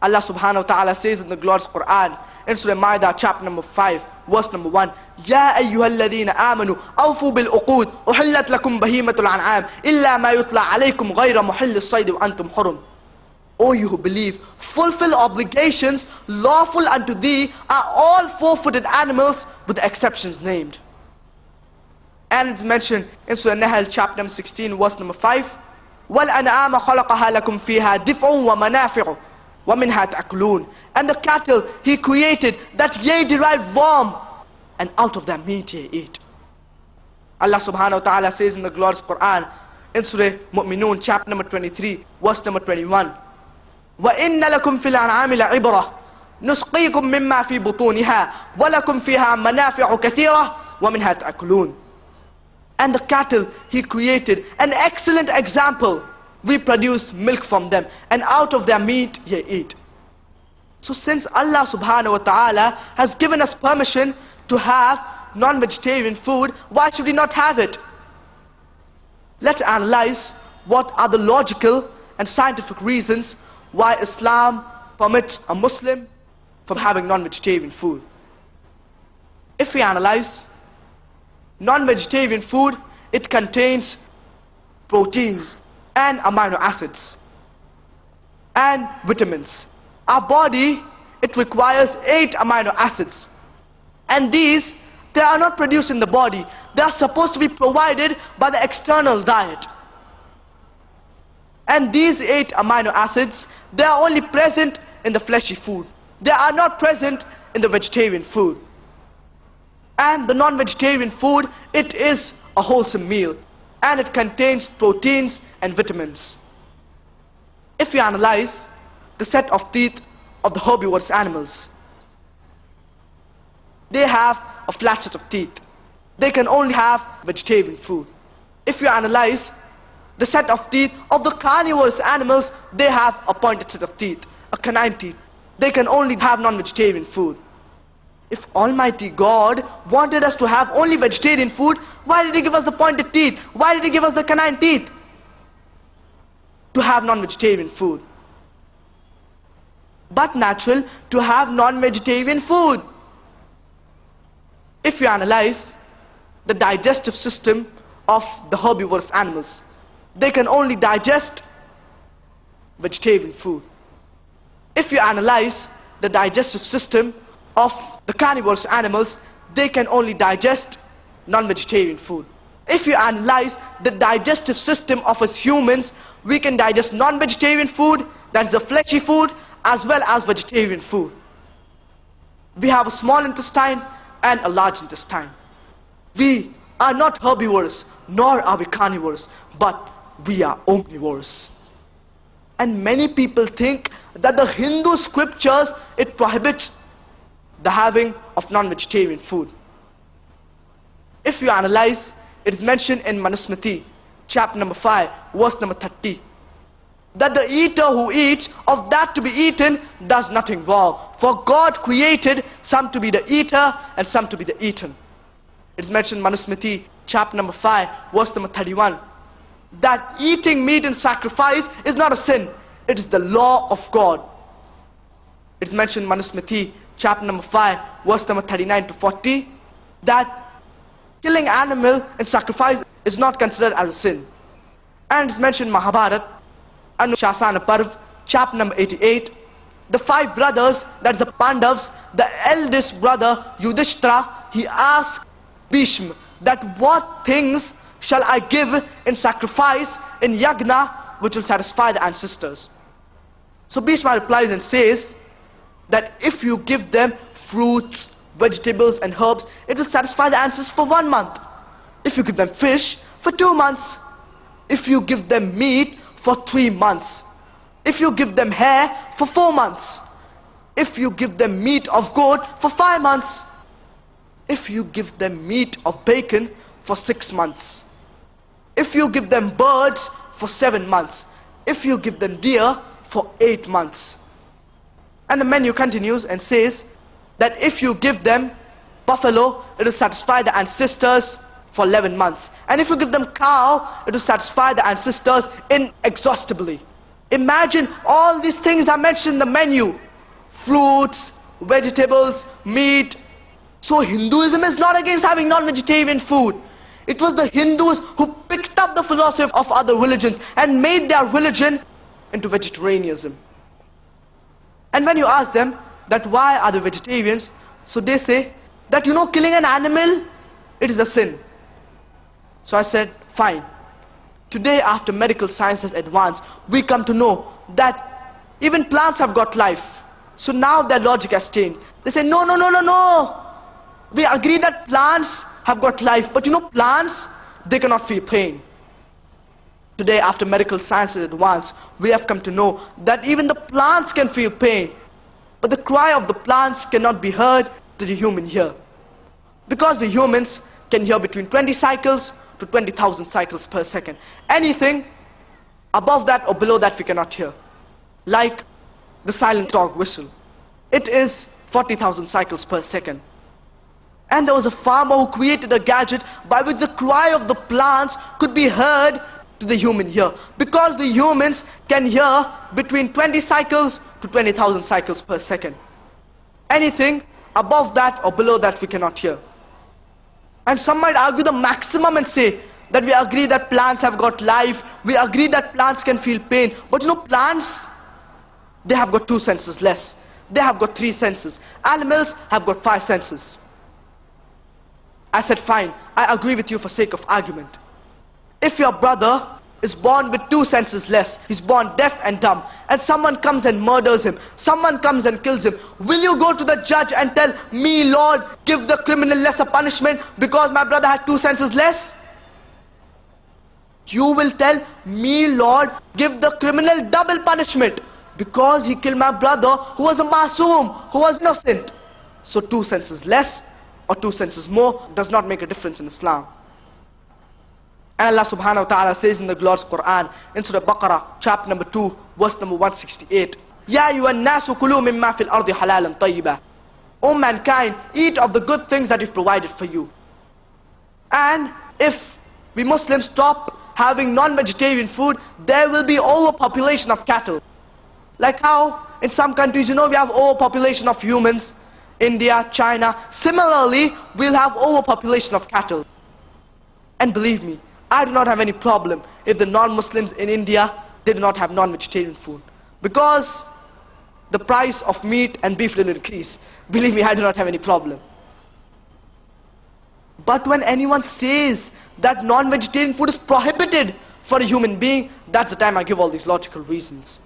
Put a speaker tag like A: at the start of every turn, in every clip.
A: Allah subhanahu wa ta'ala says in the glorious Quran, in Surah Ma'idah chapter number 5, verse number 1, يَا أَيُّهَا الَّذِينَ آمَنُوا أَوْفُوا بِالْعُقُودِ أُحِلَّتْ لَكُمْ بَهِيمَةُ الْأَنْعَامِ إِلَّا مَا يُتْلَى عَلَيْكُمْ غَيْرَ مُحِلِّ الصَّيْدِ وَأَنْتُمْ حُرُمٌ. O you who believe, fulfill obligations lawful unto thee are all four-footed animals with the exceptions named. And it's mentioned in Surah Nahl chapter number 16, verse number 5, وَالْأَنْعَامَ خَلَقَهَا لَكُمْ فِيهَا دِفْعٌ وَمَنَافِعُ وَمِنْهَا تَأْكُلُونَ. And the cattle he created that ye derive warm, and out of their meat ye eat. Allah subhanahu wa ta'ala says in the glorious Quran, in Surah Mu'minun chapter number 23, verse number 21, وَإِنَّ لَكُمْ فِي الْأَنْعَامِ لَعِبْرَةً نُسْقِيكُم مِّمَّا فِي بُطُونِهَا وَلَكُمْ فِيهَا مَنَافِعُ كَثِيرَةٌ وَمِنْهَا تَأْكُلُونَ. And the cattle he created an excellent example. We produce milk from them, and out of their meat ye eat. So since Allah subhanahu wa ta'ala has given us permission to have non-vegetarian food, why should we not have it? Let's analyze what are the logical and scientific reasons why Islam permits a Muslim from having non-vegetarian food. If we analyze non-vegetarian food, it contains proteins and amino acids and vitamins. Our body, it requires 8 amino acids, and these, they are not produced in the body. They are supposed to be provided by the external diet. And these 8 amino acids, they are only present in the fleshy food. They are not present in the vegetarian food. And the non-vegetarian food, it is a wholesome meal, and it contains proteins and vitamins. If we analyze the set of teeth of the herbivorous animals, they have a flat set of teeth. They can only have vegetarian food. If you analyze the set of teeth of the carnivorous animals, they have a pointed set of teeth, a canine teeth. They can only have non-vegetarian food. If Almighty God wanted us to have only vegetarian food, why did He give us the pointed teeth? Why did He give us the canine teeth? To have non-vegetarian food. But natural to have non-vegetarian food. If you analyze the digestive system of the herbivorous animals, they can only digest vegetarian food. If you analyze the digestive system of the carnivorous animals, they can only digest non-vegetarian food. If you analyze the digestive system of us humans, we can digest non-vegetarian food, that is the fleshy food, as well as vegetarian food. We have a small intestine and a large intestine. We are not herbivores, nor are we carnivores, but we are omnivores. And many people think that the Hindu scriptures, it prohibits the having of non-vegetarian food. If you analyze, it is mentioned in Manusmriti, chapter number 5, verse number 30, that the eater who eats of that to be eaten does nothing wrong. For God created some to be the eater and some to be the eaten. It is mentioned in Manusmriti, chapter number 5, verse number 31, that eating meat in sacrifice is not a sin. It is the law of God. It is mentioned in Manusmriti, chapter number 5, verse number 39 to 40, that killing animal in sacrifice is not considered as a sin. And it is mentioned in Mahabharata, Anushasana Parv, chapter number 88, the 5 brothers, that is the Pandavas, the eldest brother Yudhishthira, he asked Bhishma that what things shall I give in sacrifice in yagna which will satisfy the ancestors. So Bhishma replies and says that if you give them fruits, vegetables and herbs, it will satisfy the ancestors for 1 month. If you give them fish, for 2 months. If you give them meat, for 3 months. If you give them hair, for 4 months. If you give them meat of goat, for 5 months. If you give them meat of bacon, for 6 months. If you give them birds, for 7 months. If you give them deer, for 8 months. And the menu continues and says that if you give them buffalo, it will satisfy the ancestors for 11 months. And if you give them cow, it will satisfy the ancestors inexhaustibly. Imagine all these things are mentioned in the menu. Fruits, vegetables, meat. So Hinduism is not against having non-vegetarian food. It was the Hindus who picked up the philosophy of other religions and made their religion into vegetarianism. And when you ask them that why are they vegetarians, so they say that killing an animal, it is a sin. So I said, fine. Today, after medical science has advanced, we come to know that even plants have got life. So now their logic has changed. They say, no, no, no, no, no. We agree that plants have got life, but plants, they cannot feel pain. Today, after medical science has advanced, we have come to know that even the plants can feel pain. But the cry of the plants cannot be heard to the human ear. Because the humans can hear between 20 cycles to 20,000 cycles per second. Anything above that or below that we cannot hear. Like the silent dog whistle. It is 40,000 cycles per second. And there was a farmer who created a gadget by which the cry of the plants could be heard to the human ear. Because the humans can hear between 20 cycles to 20,000 cycles per second. Anything above that or below that we cannot hear. And some might argue the maximum and say that we agree that plants have got life, we agree that plants can feel pain, but plants, they have got 2 senses less. They have got 3 senses. Animals have got 5 senses. I said, fine, I agree with you for sake of argument. If your brother is born with 2 senses less, he's born deaf and dumb, and someone comes and murders him, someone comes and kills him, will you go to the judge and tell me, Lord, give the criminal lesser punishment because my brother had 2 senses less? You will tell me, Lord, give the criminal double punishment because he killed my brother who was a masoom, who was innocent. So 2 senses less or 2 senses more does not make a difference in Islam. And Allah subhanahu wa ta'ala says in the glorious Quran, in Surah Baqarah, chapter number 2, verse number 168, Ya ayyuhan nasu kulu mimma fil ardi halalan tayyiba. O mankind, eat of the good things that we've provided for you. And if we Muslims stop having non-vegetarian food, there will be overpopulation of cattle. Like how in some countries, we have overpopulation of humans, India, China. Similarly, we'll have overpopulation of cattle. And believe me, I do not have any problem if the non-Muslims in India, they do not have non-vegetarian food. Because the price of meat and beef will increase. Believe me, I do not have any problem. But when anyone says that non-vegetarian food is prohibited for a human being, that's the time I give all these logical reasons.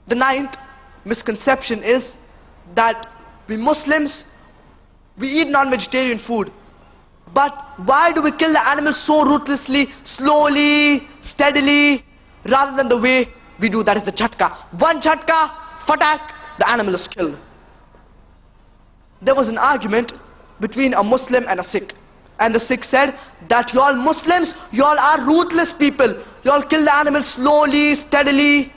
A: The 9th misconception is that we Muslims, we eat non-vegetarian food. But why do we kill the animal so ruthlessly, slowly, steadily, rather than the way we do, that is the jhatka. One jhatka, fatak, the animal is killed. There was an argument between a Muslim and a Sikh. And the Sikh said that y'all Muslims, y'all are ruthless people. Y'all kill the animal slowly, steadily.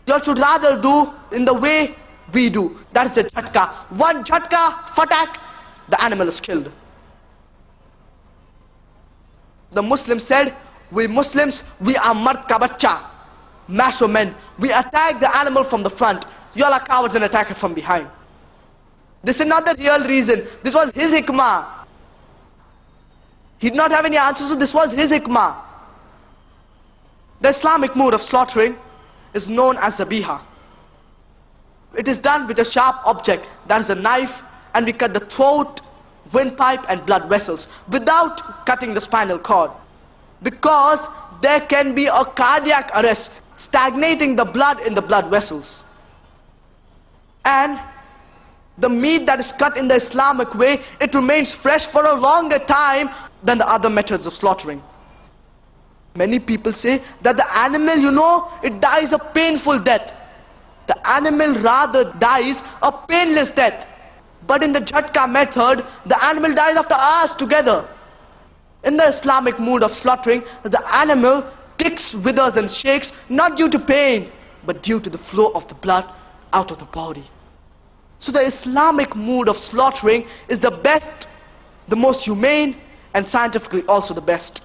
A: Y'all should rather do in the way we do. That is the jhatka. One jhatka, fatak, the animal is killed. The Muslim said, we Muslims, we are mard ka bachcha, macho men. We attack the animal from the front. Y'all are cowards and attack it from behind. This is not the real reason. This was his hikmah. He did not have any answers, so this was his hikmah. The Islamic mode of slaughtering is known as zabiha. It is done with a sharp object, that is a knife, and we cut the throat, windpipe and blood vessels without cutting the spinal cord. Because there can be a cardiac arrest, stagnating the blood in the blood vessels. And the meat that is cut in the Islamic way, it remains fresh for a longer time than the other methods of slaughtering. Many people say that the animal, it dies a painful death. The animal rather dies a painless death. But in the jhatka method, the animal dies after hours together. In the Islamic mode of slaughtering, the animal kicks, withers and shakes, not due to pain, but due to the flow of the blood out of the body. So the Islamic mode of slaughtering is the best, the most humane, and scientifically also the best.